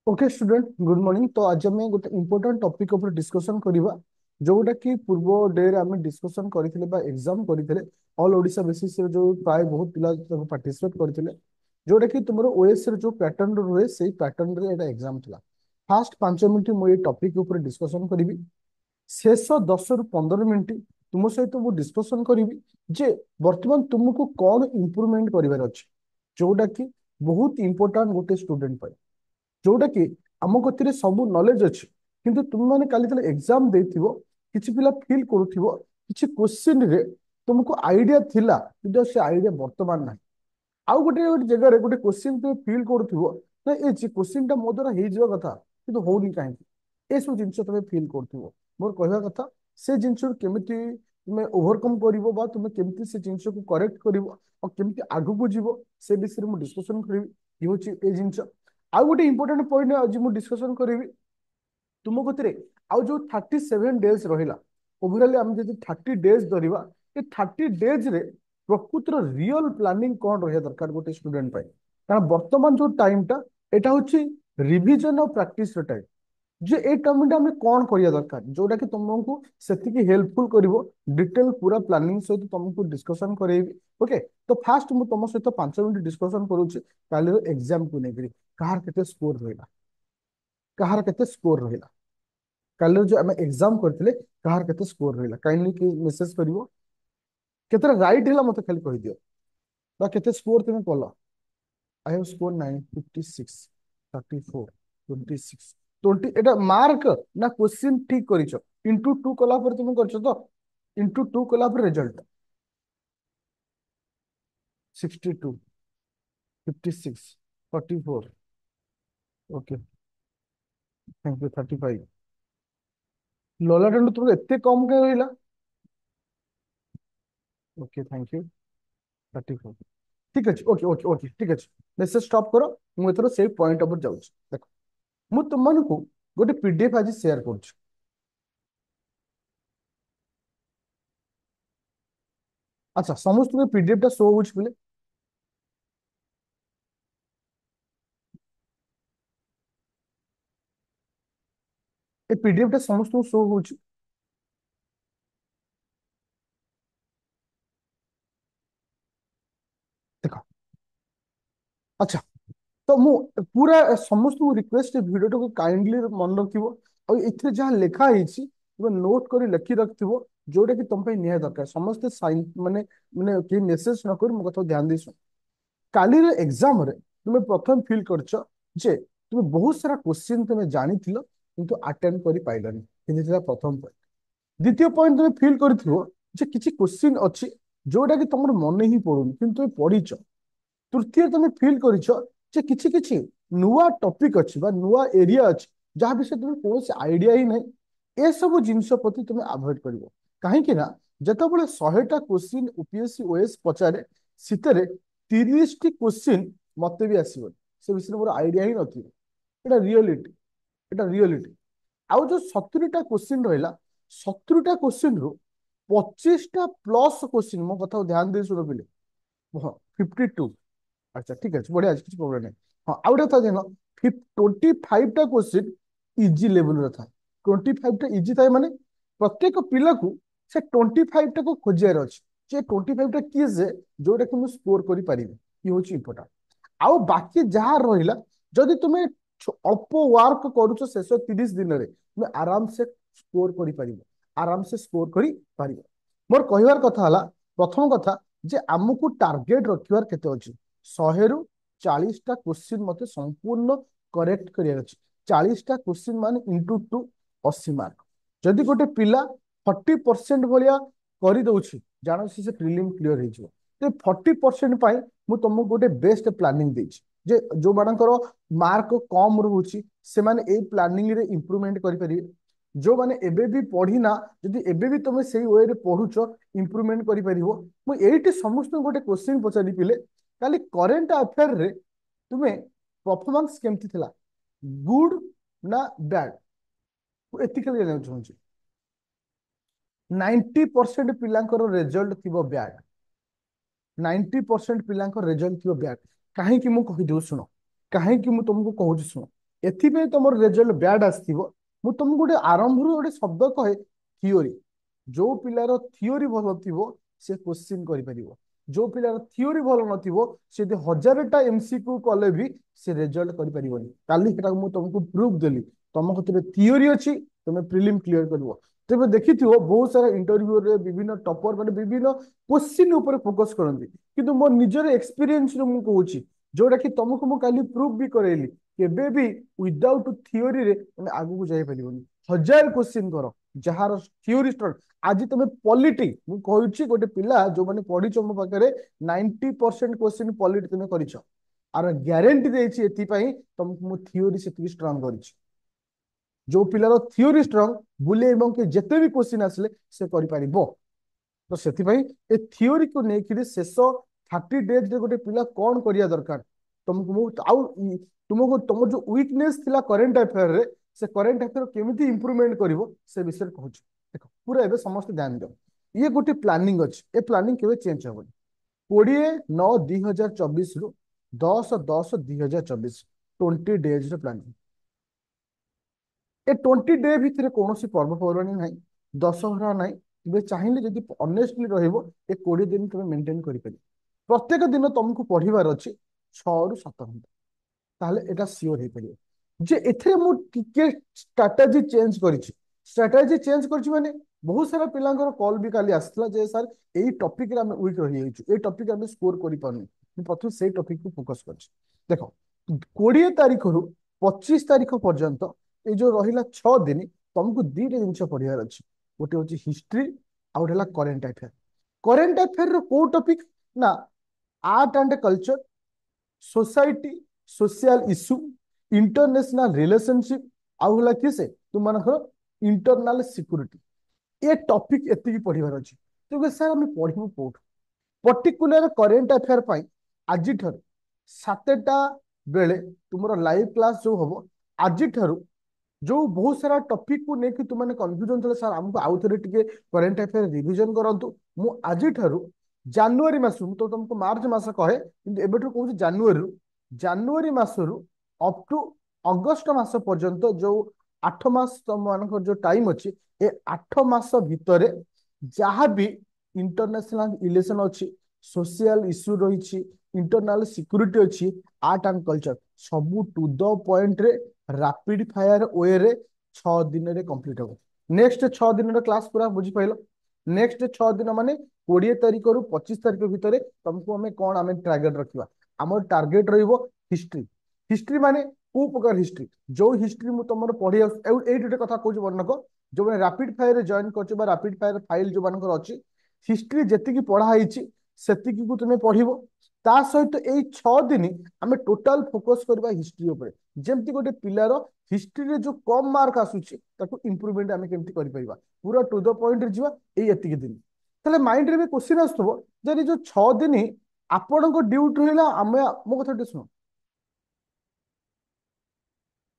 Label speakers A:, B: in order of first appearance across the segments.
A: Okay student good morning. तो आज आम गोटे इंपोर्टाट टॉपिक ऊपर डिस्कशन करवा जोटा कि पूर्व डे रे आम डिस्कशन करथिले बा एग्जाम करथिले ऑल ओडिशा बेसिस रे जो प्राय बहुत पिला पार्टिसिपेट करथिले जोटा कि तुमरो ओएस रे जो पैटर्न रहे सेही पैटर्न रे एटा एग्जाम थिला। फास्ट 5 मिनिट मु ये टॉपिक ऊपर डिस्कशन करिवि। शेष 10 ରୁ 15 मिनिट तुम सहित मु डिस्कशन करिवि जे वर्तमान तुमको कौन इंप्रूवमेंट करिवार अछि जोटा कि बहुत इंपोर्टाट गोटे स्टूडेंट पाई जोटा कि आम गति सब नॉलेज अच्छी किंतु तुम मैंने काली तले एग्जाम देथिबो किछि पिला फील करूथिबो किछि क्वेश्चन रे तुमको आइडिया थिला किंतु से आइडिया वर्तमान नाही। आउ गोटे गोटे जगह रे गोटे क्वेश्चन तुम फील करूथिबो ना ए जे क्वेश्चन टा मो द्वारा हे जिवा कथा किंतु होनी काहे ए सब जिंस तुम फील करूथिबो। मोर कहवा कथा से जिंस केमिति तुम ओवरकम करिवो बा तुम केमिति से जिंस को करेक्ट करिवो और केमिति आगु को जीवो से विषय रे मु डिस्कशन करिवि। ये होची ए जिंस आउ गोटे इंपोर्टेंट पॉइंट आज मुझे डिस्कशन करी तुम गति आउ जो 37 डेज रहा ओवरऑल आम जब 30 डेज धरवा ये 30 डेज रे प्रकृतर रियल प्लानिंग कौन रहा दरकार गोटे स्टूडेंट कारण बर्तमान जो टाइमटा एटा हूँ रिविजन और प्रैक्टिस टाइम जे ए टाइम आम कौन करिया दरकार जोटा कि तुमको सेतिकी हेल्पफुल करिवो डिटेल पूरा प्लानिंग सहित तुमको डिस्कशन करेबी। ओके तो फास्ट मु तुम सहित 5 मिनिट डिस्कशन करूची काली एग्जाम को लेकर कहार केते स्कोर रहिला कहार केते स्कोर रहिला काली जो आम एग्जाम करथिले कहार केते स्कोर रहिला काइंडली कि मेसेज करिवो केते राइट हिला मते खाली कहि दियो बा केते स्कोर तुम कलो। आई हैव स्कोर 956 34 26 20 এটা মার্ক না কোশ্চিন ঠিক করিছো ইনটু 2 কলা পরে তুমি করছো তো ইনটু 2 কলা পরে রেজাল্ট 62 56 44 ओके थैंक यू 35 लोला टंडु तुम एते कम के रहिला ओके थैंक यू 34 ठीक अछि ओके ओके ओके ठीक अछि मेसेज स्टॉप करो मु एथरो सेव पॉइंट ऊपर जाउछ देखो मु तुम मानकु गोटे पीडीएफ आज शेयर करछु अच्छा समस्त को पीडीएफ टा शो होउछ बोले ए पीडीएफ टा समस्त को शो होउछ देखो अच्छा तो मु पूरा समस्त को रिक्वेस्ट वीडियो को काइंडली मन रखिबो और इथे जहां लेखा हिची तुम नोट करी लिखि रखथिबो जोटा कि तुम पे निया दरकार समस्त साइन माने माने कि मेसेज न कर मो कथा ध्यान देसु काली रे एग्जाम रे तुम प्रथम फील करछ जे तुम बहुत सारा क्वेश्चन तुम जानिथिलो किंतु अटेंड करि पाइलनी किंतु प्रथम पॉइंट द्वितीय पॉइंट तुम फील करथिबो जे किछि क्वेश्चन अछि जोटा कि तुमर मन ही पड़ुनी किंतु तुम पढिछ। तृतीय तुम फील करिछ जे किछि किछि नुआ टॉपिक अछि बा नुआ एरिया अछि जहाँ विषय तुम कौन आइडिया ही नहीं ए सब जिनस प्रति तुम अवॉइड करिवो कहीं ना जेतबेले 100टा क्वेश्चन यूपीएससी ओएस पचारे सितरे 30टी क्वेश्चन मते भी आसीबो से विषय मोर आइडिया ही नथिबो एटा रियलिटी आउ जो 70टा क्वेश्चन रहिला 70टा क्वेश्चन रु 25टा प्लस क्वेश्चन मो कथा ध्यान दे सुनो पिले हाँ 52 अच्छा ठीक है बढ़िया अच्छी किसी प्रॉब्लम नहीं। हाँ आउट था जान 25टा क्वेश्चन इजी लेवल रे था 25टा इजी था माने प्रत्येक पिला को से 25टा को खोजियार अछि जे 25टा किए जे जोटा कि मु स्कोर करि परिबे ये होची इंपोर्टेंट आउ बाकी जहाँ रहिला जदि तुमे अल्प वर्क करूछ शेष 30 दिन रे तुमे आराम से स्कोर करि परिबो आराम से स्कोर करि परिबो। मोर कहिवार कथा हला प्रथम कथा जे आमको टार्गेट रखिवार केते अछि 100 ରୁ 40टा क्वेश्चन मते संपूर्ण करेक्ट करियर अछि 40टा क्वेश्चन माने इनटू 2 80 मार्क जदि गोटे पिला 40% भलिया करि दउछि जानो से प्रीलिम क्लियर हे जिवो तो 40% पाई मु तुमको गोटे बेस्ट प्लानिंग देछि जे जो मानकर मार्क कम रहउछि से माने ए प्लानिंग रे इंप्रूवमेंट करि परिबे जो माने एबे भी पढ़िना जदि एबे भी तुम सेही वे रे पढ़ुछ इंप्रूवमेंट करि परिबो मु एइटी समस्त गोटे क्वेश्चन पचारि पिले काली करेंट अफेयर रे तुम्हें परफॉर्मेंस केमती थिला गुड ना बैड एथिकली जाना चाहूँ 90% पिलांकर रिजल्ट थिबो बैड 90% पिलांकर रिजल्ट थिबो बैड कहीं कि मु कहि दउ सुनो कहीं कि मु तुमको कहूँ सुनो एथिपे तुम रिजल्ट बैड आसथिबो मु तुमको गोटे आरंभ गोटे शब्द कहे थियोरी जो पिलार थियोरी भल थिबो से क्वेश्चन करि परिबो जो पिलार थियोरी भल नथिबो से यदि 1000टा एमसीक्यू कले भी से रिजल्ट करि परिबोनी काली हेटा मु तुमको प्रूफ देली तुम कतरे थियोरी अछि तुम प्रीलिम क्लियर करबो तेबे देखिथिबो बहुत सारा इंटरव्यू रे विभिन्न टॉपर माने विभिन्न क्वेश्चन ऊपर फोकस करंती किंतु मो निजर एक्सपीरियंस रे मु कहूची जोटा कि तुमको मु काली प्रूफ भी करेली केबे भी विदाउट थियोरी रे तुम आगु को जाई परिबोनी 1000 क्वेश्चन करो जहार थियोरी स्ट्रॉन्ग आज तुम पॉलिटी मु कहूची गोटे पिला जो माने पढिचो मो पाखरे 90% क्वेश्चन पॉलिटी तुम करिछो आर ग्यारंटी देछि एथि पई तुमको मु थियोरी सेति स्ट्रांग करिछि जो पिलार थियोरी स्ट्रांग बुले एवं के जेते भी क्वेश्चन आसले से करि परिबो तो सेति पई ए थियोरी को नेकिरि शेष 30 डेज रे गोटे पिला कोन करिया दरकार तुमको मु आउ तुमको तुम जो वीकनेस थिला करंट अफेयर रे से करंट अफेयर केमिति इंप्रूवमेंट करिवो से विषय कहूछ देखो पूरा एबे समस्त ध्यान दियो ये गोटे प्लानिंग अछि ए प्लानिंग केबे चेंज होबो 20/9/2024 रु 10/10/2024 20 डेज रे प्लानिंग ए 20 डे भितर कौन पर्वपर्वाणी ना दशहरा ना तुम चाहिए जब अनेस्टली रहिबो ए 20 दिन तुम मेंटेन करि पारि प्रत्येक दिन तुमको पढ़िबार अछि 6 रु 7 घंटा ताहले एटा सियोर हे परियो जे एथरे मु टिके स्ट्रेटजी चेंज करिछि स्ट्रेटजी चेंज करछि माने बहुत सारा पिलांकर कॉल भी काली आसला जे सर एई टॉपिक रे हम वीक रहि जाइछु एई टॉपिक हम स्कोर करि पानु मु प्रथम सेई टॉपिक को फोकस करछि देखो 20 तारिख रु 25 तारिख पर्यंत ये जो रहिला 6 दिन तुमको दीटा जिनस पढ़ियार अछि गोटे होची हिस्ट्री आ गोटे हला करंट अफेयर रो को टॉपिक ना art and culture society social issue international relationship आउ हला किसे तुम मानकर इंटरनल सिक्योरिटी ये टॉपिक एति पढ़िबार अछि तो सर हम पढ़िबो कोठ पर्टिकुलर करंट अफेयर पाई आज ठर 7टा बेले तुमरो लाइव क्लास जो हबो आज ठर जो बहुत सारा टॉपिक को लेकिन तुमने कंफ्यूजन थे सर हमको आउ थे टिके करंट अफेयर रिवीजन करंतु मु आज ठारू जनवरी मास तो तुमको मार्च मास कहे किंतु एबेठु कहूँ जनवरी मासरू अप टू अगस्त मास पर्यंत जो 8 मास तुम मान जो टाइम अच्छी ए 8 मास भितर जहाँ भी इंटरनेशनल रिलेशन अच्छी सोशल इश्यू रही इंटरनल सिक्योरिटी अच्छी आर्ट एंड कल्चर सबू टू द पॉइंट रे रैपिड फायर वे रे 6 दिन रे कंप्लीट हो नेक्स्ट 6 दिन रे क्लास पूरा बुझी पाइलो नेक्स्ट 6 दिन माने 20 तारिख रु 25 तारिख भितर तुमको हमें कौन आम टार्गेट रखा आम टार्गेट रहिबो हिस्ट्री हिस्ट्री माने को प्रकार हिस्ट्री जो हिस्ट्री मु तुम पढ़ी ये कथा कहूँ वर्णक जो मैंने रैपिड फायर जॉइन कर रैपिड फायर फाइल जो मान अच्छी हिस्ट्री जी पढ़ाई सेतिकी को तुम्हें पढ़िबो ता सहित एई 6 दिन आमे टोटल फोकस करबा हिस्ट्री ऊपर जेमति गोटे पिलार हिस्ट्री रे जो कम मार्क आसुची ताको इंप्रूवमेंट आमे केमति करि परिबा पूरा टू द पॉइंट रे जीवा एई एतिकी दिन तले माइंड रे भी क्वेश्चन आस्तबो जे जो 6 दिन आपण को ड्यूटी रहला आमे मो कथा सुनो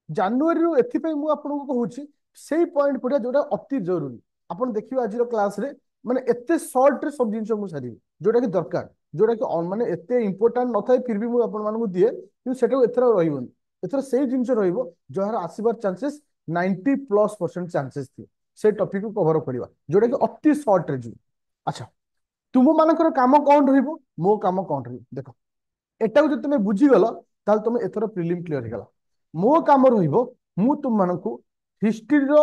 A: जनवरी रु एथिपई मु आपन को कहूची सेई पॉइंट पढ़िया जोटा अति जरूरी आपण देखियो आज रो क्लास रे माने एते शॉर्ट रे सब जिंस मु सारी जोटा कि दरकार जोटा कि माने एते इंपोर्टेंट न थाए फिर भी मु आपण मानकु दिए कि सेटा एथरा रहिबोनी एथरा सेई जिंस रहिबो जहार आसीबार चांसेस 90+% चांसेस थी से टॉपिक को कवर करबा जोटा कि अति शॉर्ट रे जी अच्छा तुम मानकर काम कोन रहिबो मो काम कोन रहिबो देखो एटा को तुम बुझी गलो ताल तुम एथरा प्रीलिम क्लियर हे गला मो काम रहिबो मु तुम मानकु हिस्ट्री रो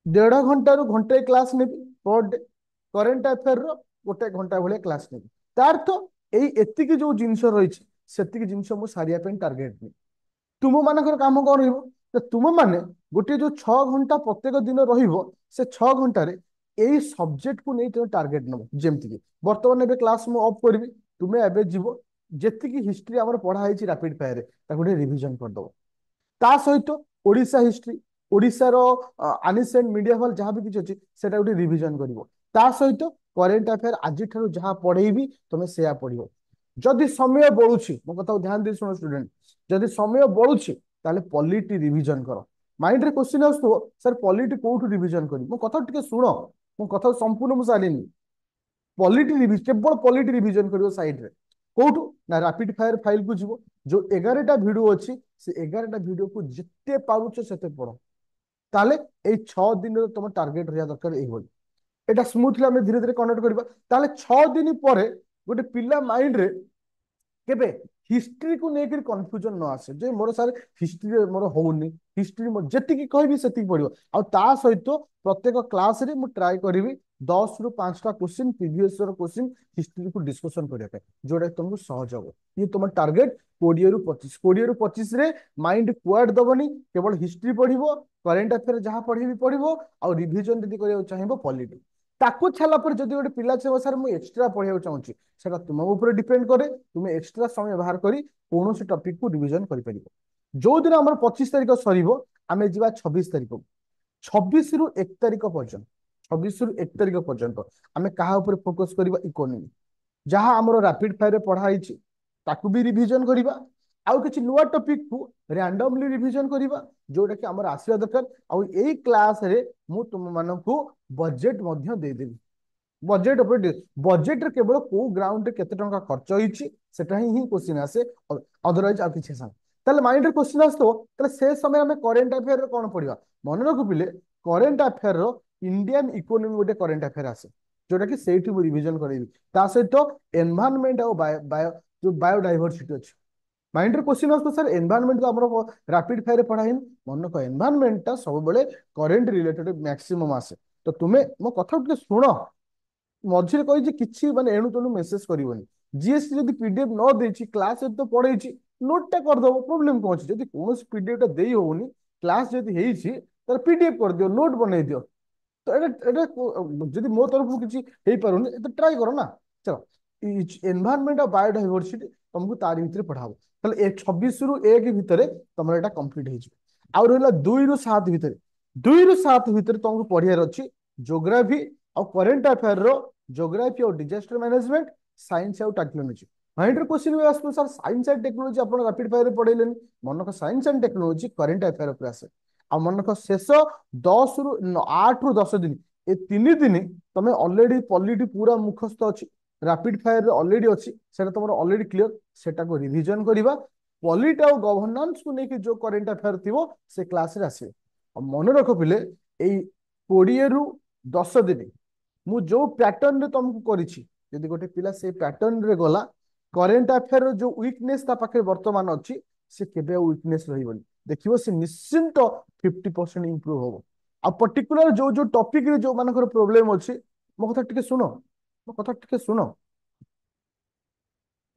A: 1.5 घंटा रु घंटे क्लास नेबी पर डे करंट अफेयर रो 1 घंटा भले क्लास नेबी तार तो एई एतिकी जो जिंस रही सेतिकी जिंस मु सारिया पेन टार्गेट नि तुम मानकर काम कोन रहिबो तो तुम माने गोटे जो 6 घंटा प्रत्येक दिन रहिबो से 6 घंटा रे एई सब्जेक्ट को नहीं तुम टार्गेट नबो जेमति कि वर्तमान एबे क्लास मु ऑफ करबी तुमे एबे जीवो जेतिकी हिस्ट्री हमर पढ़ा हैछि रैपिड फायर रे ताको रिवीजन कर दबो ता सहित ओडिशा हिस्ट्री ओडिशा रो एनिसेंट मीडिया हॉल जहाँ भी किछि अछि सेटा गोटे रिवीजन करिवो ता सहित करंट अफेयर आज ठारू जहाँ पढ़ेबी तुमे सेया पढ़िवो जदि समय बढुछि मो कथा ध्यान दे सुनो स्टूडेंट जदि समय बढुछि ताले पॉलिटी रिवीजन करो माइंड रे क्वेश्चन आसतो सर पॉलिटी कोठु रिवीजन करी मो कथा टिके सुनो मो कथा संपूर्ण मु सालिनी पॉलिटी रिवीजन केवल पॉलिटी रिवीजन करिवो साइड रे कोठु ना रैपिड फायर फाइल को जीवो जो 11टा वीडियो अछि से 11टा वीडियो को जिते पारुछ सेते पढ़ ताले एई 6 दिन तुम टार्गेट रहा दरकार एई এটা স্মুথলি আমি ধীরে ধীরে কন্ডক্ট করিবা তাহলে 6 দিন পরে গোটে পিলা মাইন্ড রে কেবে হিস্ট্রি को लेकर कन्फ्यूजन न आसे जे मोर सारे हिस्ट्री मोर होउनी हिस्ट्री मोर जेतिकी कहबी सेतिकी पड़िबो आ ता सहित प्रत्येक क्लास रे मु ट्राई करिवि 10 रु 5टा question previous year question history को डिस्कशन करिया पे जोडा तुमको सहज हो ये तुम टारगेट 20 रु 25 रे माइंड क्वाड दबनी केवल हिस्ट्री पढ़िबो करेंट अफेयर जहां पढ़िबी पढ़िबो आ रिवीजन यदि करियो चाहिबो पॉलिटी ताकू छाला पर जदि गोटे पिला चाहे सर मु एक्स्ट्रा पढ़िया चाहूँगी सेटा तुम ऊपर डिपेंड करे तुम्हें एक्स्ट्रा समय बाहर करी कौन सी टॉपिक को रिवीजन कर पारिबो जो दिन हमर 25 तारिख सरीबो आमे जिबा 26 तारिख 26 रु 1 तारिख पर्यंत 26 रु 1 तारिख पर्यंत आमे कहा ऊपर फोकस करबा इकोनॉमी जहां हमर रैपिड फायर पढ़ाई ताकू भी रिवीजन करबा आउ किछि नुवा टॉपिक को रैंडमली रिवीजन करबा जोटा कि हमर आसीबा दरकार आउ एई क्लास रे मु तुम मानकू बजेट मध्य दे देबी बजेट बजेट रे केवल को ग्राउंड रे केते टंका खर्च होईची सेटा ही क्वेश्चन आसे अदरवाइज आ किछि सा ताले माइंड रे क्वेश्चन आस्तो ताले से समय हमें करंट अफेयर रे कोन पढिबा मन रखु पिले करंट अफेयर रो इंडियन इकोनॉमी गोटे करंट अफेयर आसे जोटा कि सेठी रिवीजन करबी ता सहित एनवायरनमेंट और बायो जो बायोडायवर्सिटी अछि माइंड रे क्वेश्चन आस्तो सर एनवायरनमेंट तो हमरो रैपिड फायर पढाइन मन को एनवायरनमेंट ता सब बेले करंट रिलेटेड मैक्सिमम आसे तो तुम्हें मो कथा टिके सुनो मझे कही किसी माने एणु तेणु मेसेज करबनी जीएसटी जब पीडीएफ न देछि क्लास तो पढ़े नोट टा कर दबो प्रॉब्लम कौन अछि जदि कोन पीडीएफ टा देई होउनी क्लास जदि हेछि त पीडीएफ कर दियो नोट बनै दियो तो एटा जदि मो तरफ किछि हेई पारुनी तो ट्राई करो ना चलो एनवायरनमेंट ऑफ बायोडायवर्सिटी तुमको तारी भीतर पढ़ाबो ताले 26 रु 1 भीतर तमर एटा कंप्लीट हेछि आ रहला 2 रु 7 भीतर 2 रु 7 भीतर तुमको पढ़ियार अछि ज्योग्राफी और करंट अफेयर रो ज्योग्राफी और डिजास्टर मैनेजमेंट साइंस और टेक्नोलॉजी माइंड रे क्वेश्चन भी आसतो sir science and technology upon rapid fire रे पढ़ेलेन मन को science and technology current affair ऊपर आसे आ मन को शेष 10 रु 8 रु 10 दिन ए 3 दिन तमे ऑलरेडी पॉलिटी पूरा मुखस्थ अछि रैपिड फायर रे ऑलरेडी अछि सेटा तमर ऑलरेडी क्लियर सेटा को रिवीजन करिबा पॉलिटी और गवर्नेंस को लेके जो करंट अफेयर थिवो से क्लास रे आसे आ मन रखो पिले एई 20 रु 10 दिन मु जो पैटर्न रे तुमको करिछि यदि गोटे पिला से पैटर्न रे गला करंट अफेयर जो वीकनेस ता पाखे वर्तमान अछि से केबे वीकनेस रहिबनी देखिबो से निश्चिंत 50% इंप्रूव होबो आ पर्टिकुलर जो जो टॉपिक रे जो मानकर प्रॉब्लम अछि मो कथा टिके सुनो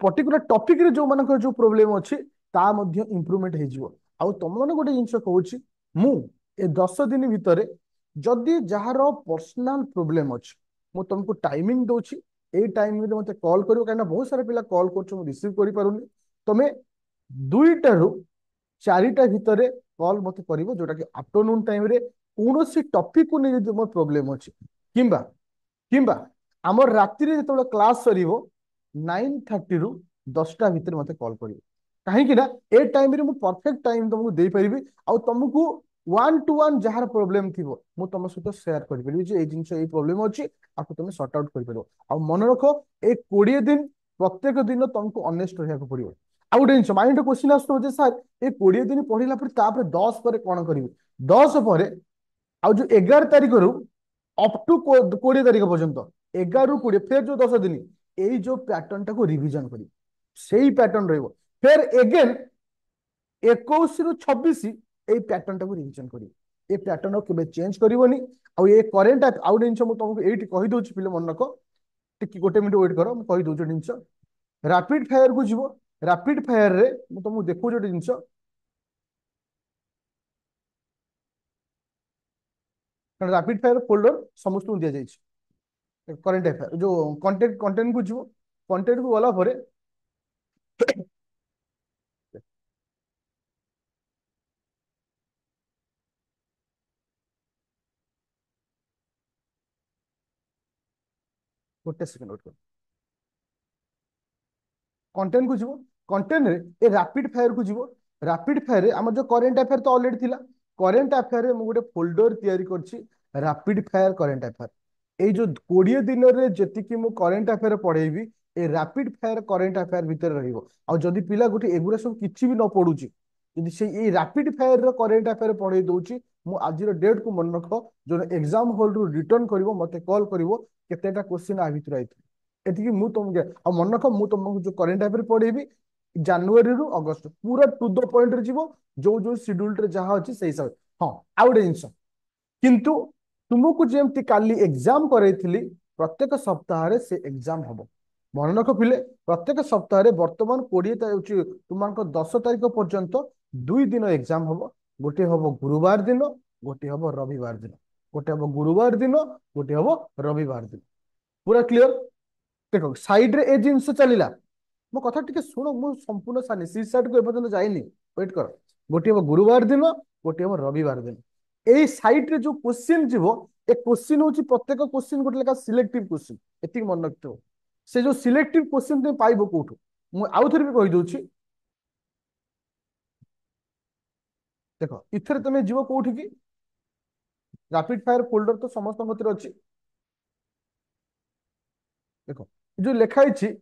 A: पर्टिकुलर टॉपिक रे जो मानकर जो प्रॉब्लम अछि ता मध्ये इंप्रूवमेंट हे जिवो आ तुम माने गोटे जिंस कहूछि मु ए 10 दिन भितरे जदि जहार पर्सनल प्रॉब्लम अछि मु तुमको टाइमिंग दोछि ए टाइम में मते कॉल करियो काना बहुत सारे पिला कॉल करछो रिसीव करि पारुनी तमे 2टा रु 4टा भितरे कॉल मते करिवो जोटा कि आफ्टरनून टाइम रे कोनोसी टॉपिक को नै जदि मोर प्रॉब्लम अछि किंबा किंबा हमर रात्रि रे जतोला क्लास सरीबो 9:30 रु 10टा भितर मते कॉल करियो काहे कि ना ए टाइम रे मु परफेक्ट टाइम तुमको दे परिबी आ तुमको 1-to-1 जहार प्रॉब्लम थिबो मु तुम सहित शेयर करि परिबी जे ए जिंस ए प्रॉब्लम अछि आको तुम सॉर्ट आउट करि परिबो आ मन रखो ए 20 दिन प्रत्येक दिन तुमको ऑनेस्ट रहया को पड़िबो आ गुटे जिंस माइंड क्वेश्चन आस्तो जे सर ए 20 दिन पढिला पर तापर 10 पर कोन करिवि 10 पर आ जो 11 तारिख रु अप टू 20 तारिख पर्यंत 11 रु 20 फिर जो 10 दिन एई जो पैटर्न टा को रिवीजन करी सेही पैटर्न रहइबो फिर अगेन 21 रु 26 एई पैटर्न टा को रिवीजन करी ए पैटर्न को केबे चेंज करिवोनी आ ए करंट आउट जिंस मु तुमको एठी कहि दोछि पिले मन रखो टिक गोटे मिनिट वेट करो मु कहि दोछि जिंस रैपिड फायर को जीवो रैपिड फायर रे मु तुमको देखो जोटे जिंस रैपिड फायर फोल्डर समस्त दिया जाइछि करंट अफेयर जो कंटेंट को जीवो कंटेंट को गला परे गोटे सेकंड वेट करो कंटेंट को जीवो कंटेंट रे ए रैपिड फायर को जीवो रैपिड फायर रे हमर जो करंट अफेयर तो ऑलरेडी थिला करंट अफेयर रे मु गोटे फोल्डर तयारी करछि रैपिड फायर करंट अफेयर ए जो 20 दिन रे जति कि मु करंट अफेयर पढेबी ए रैपिड फायर करंट अफेयर भीतर रहिबो आ जदि पिला गोटे एगुरा सब किछि भी न पडुची ଯଦି ସେ ଏଇ ରାପିड फायर ର करेंट अफेयर पढ़े दउची मु आजिर डेट को मन रख जो एग्जाम हॉल रु रिटर्न करिवो मते कॉल करिवो केतेटा क्वेश्चन आ भितर आइथि एतिकी मु तुमके आ मन रख मु तुमको जो करेंट अफेयर पढ़ेबी जनवरी रु अगस्त पूरा टू द पॉइंट रे जीवो जो जो शेड्यूल रे जहा अछि सेही सब हां आउडे जिंस किंतु तुमको जेमती काली एग्जाम करैथिली प्रत्येक सप्ताह रे से एग्जाम हबो मन रख पिले प्रत्येक सप्ताह रे वर्तमान 20 तारिख तुमको 10 तारिख पर्यंत 2 दिन एग्जाम हबो गोटे हबो गुरुवार दिन गोटे हबो रविवार दिन गोटे हबो गुरुवार दिन गोटे हबो रविवार दिन पूरा क्लियर देखो साइड रे ए जिंस चलीला मो कथा टिके सुनो मु संपूर्ण सानी सी साइड को एपर्यंत जाइनी वेट कर गोटे हबो गुरुवार दिन गोटे हबो रविवार दिन एई साइड रे जो क्वेश्चन जीवो ए क्वेश्चन होची प्रत्येक क्वेश्चन गोटे लेका सिलेक्टिव क्वेश्चन एतिक मन रखतो से जो सिलेक्टिव क्वेश्चन ते पाइबो कोठो मु आउ थरे भी कहि दोची देखो इथरे तमे जीवो कोठी की रैपिड फायर फोल्डर तो समस्त मतिर अछि देखो जो लेखा है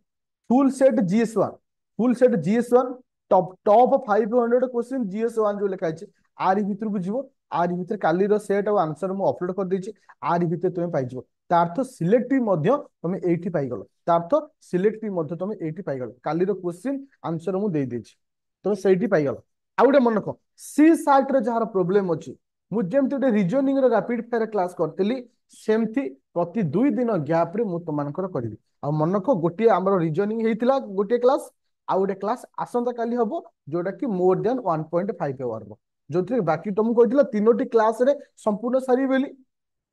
A: full set GS one full set GS one top 500 question GS one जो लेखा है आरी भितर को जीवो आरी भितर काली रो सेट और आंसर मु अपलोड कर देछि आरी भितर तुमे पाइ जीवो तार्थ सिलेक्टिव मध्य तुमे 80 पाइ गलो तार्थ सिलेक्टिव मध्य तुमे 80 पाइ गलो काली रो क्वेश्चन आंसर मु दे देछि तुमे सेठी पाइ गलो आ गोटे मन रख सी साइट रे जहार प्रॉब्लम अछि मु जेमति गोटे रीजनिंग रो रैपिड फायर क्लास करतली सेमति प्रति 2 दिन गैप रे मु तमानकर करिवि आ मन रख गोटे हमर रीजनिंग हेतिला गोटे क्लास आ गोटे क्लास आसंता काली हबो जोटा कि मोर देन 1.5 आवर रो जोथि बाकी तुमको कहितला तीनोटी क्लास रे संपूर्ण सारी बेली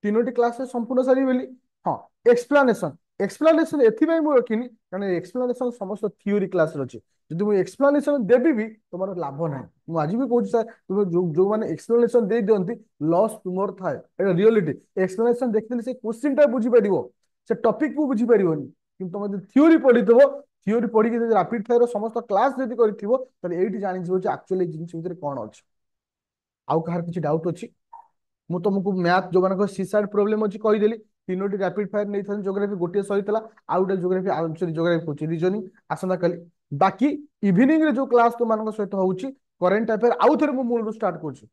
A: तीनोटी क्लास रे संपूर्ण सारी बेली हां एक्सप्लेनेशन एक्सप्लेनेशन एथिबाई मु रखिनी कारण एक्सप्लेनेशन समस्त थ्योरी क्लास रे अछि जदि मु एक्सप्लेनेशन देबी भी तुम्हारा लाभ नाही मु आज भी कहूँ सर तुम जो माने एक्सप्लेनेशन दे दियंती लॉस तुमर थाए एटा रियलिटी एक्सप्लेनेशन देखिले से क्वेश्चन टा बुझी परिबो से टॉपिक को बुझी परिबोनी किंतु तुम जदि थ्योरी पढितबो थ्योरी पढी के जदि रैपिड फायर समस्त क्लास जदि करिथिबो तले एठी जानि जिवो जे एक्चुअली जिंस भितर कोन अछि आउ कहार किछि डाउट अछि मु तुमको मैथ जो मानक सी साइड प्रॉब्लम अछि कहि देली तीनोटी रैपिड फायर नै थन ज्योग्राफी गोटे सहितला आउ गोटे ज्योग्राफी सॉरी ज्योग्राफी कोछि रीजनिंग आसंता कली बाकी इवनिंग रे जो क्लास तो मानक सहित होउछि करंट अफेयर आउ थरे मु मूल स्टार्ट करछि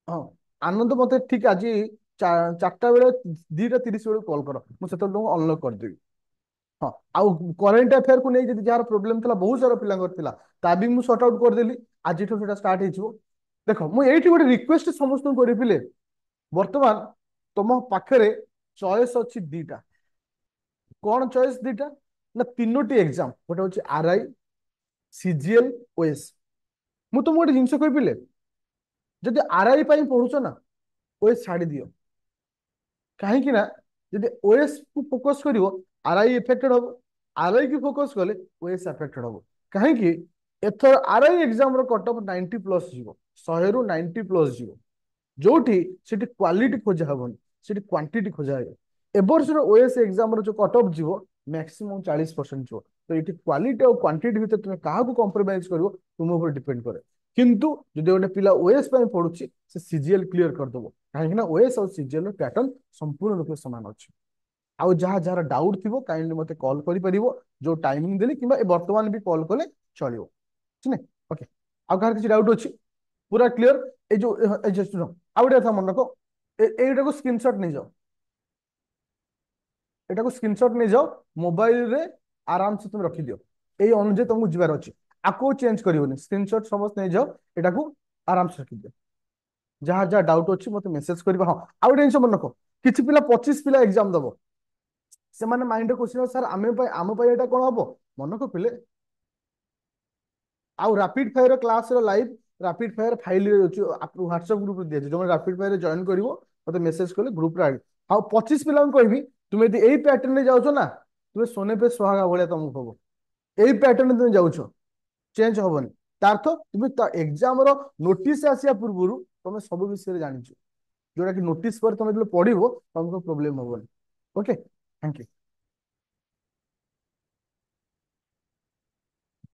A: हां आनंद मते ठीक आज 4टा बेले 2:30 बेले कॉल करो मु सेत अनलॉक कर देबी हाँ आउ करंट अफेयर को नहीं जदि जार प्रॉब्लम थला बहुत सारा पिलांगर थिला ता भी मु सॉर्ट आउट कर देली आज ठो सेटा स्टार्ट हेजिवो देखो मु एठी गोटे रिक्वेस्ट समस्त करि पिले वर्तमान तुम पाखरे चॉइस अच्छी दीटा कौन चॉइस दीटा ना तीनोटी एग्जाम गोटे हूँ आरआई सीजीएल ओएस मु तुम गोटे जिनस कहि पिले जदि आरआई पई पढुछ ना ओएस छाड़ी दियो कहीं ना जदि ओएस को फोकस करिवो आरआई इफेक्टेड हो आरआई की फोकस कले ओएस अफेक्टेड हो कहीं एथर आरआई एग्जाम रो कट ऑफ 90 प्लस जीवो 100 रु 90 प्लस जीवो जोठी सेठी क्वालिटी खोजा हबन सेठी क्वांटिटी खोजा है ए वर्ष रो ओएस एग्जाम रो जो कट ऑफ जीवो मैक्सिमम 40% जीवो तो इठी क्वालिटी और क्वांटिटी भीतर तुमे काहा को कॉम्प्रोमाइज करिवो तुम ऊपर डिपेंड करे किंतु जदि गोटे पिला ओएस पय पढुची से सीजीएल क्लियर कर दबो काहे ना ओएस और सीजीएल रो पैटर्न संपूर्ण रूप से समान अछि आउ जहा जहा डाउट थिबो काइंडली मते कॉल करि परिबो जो टाइमिंग देली किबा ए वर्तमान भी कॉल कले चलियो ठीक है ओके आउ कहार किछि डाउट अछि पूरा क्लियर ए जो सुनो आउ गोटे था मन रखो एटा को स्क्रीनशॉट नहीं जाओ एटा को स्क्रीनशॉट नहीं जाओ मोबाइल रे आराम से तुम रखी दियो एई अनुजे तुमको जिबार अछि आको चेंज करिवोनी स्क्रीनशॉट समस्त नहीं जाओ एटा को आराम से रखी दियो जहा जहा डाउट अछि मते मेसेज करबा हां आउ गोटे मन रखो किछि पिला 25 पिला एग्जाम दबो से माने माइंड क्वेश्चन सर आम पय एटा कोन हबो मन को पिले आउ रैपिड फायर क्लास रो लाइव रैपिड फायर फाइल रे अछि व्हाट्सएप ग्रुप रे दिया जो रैपिड फायर जॉइन करिवो मते मेसेज करले ग्रुप रे हाउ 25 पिला कहबी तुम यदि एई पैटर्न रे जाउछो ना तुम सोने पे सुहागा भलिया तुमको हबो एई पैटर्न तुम जाउछो चेंज हबनी तार्थ तुम एग्जाम रो नोटिस आसिया पूर्वरु तुम सब विषय रे जानिछु जोटा कि नोटिस पर तुम जब पढ़िबो तुमको प्रॉब्लम हबनी ओके थैंक यू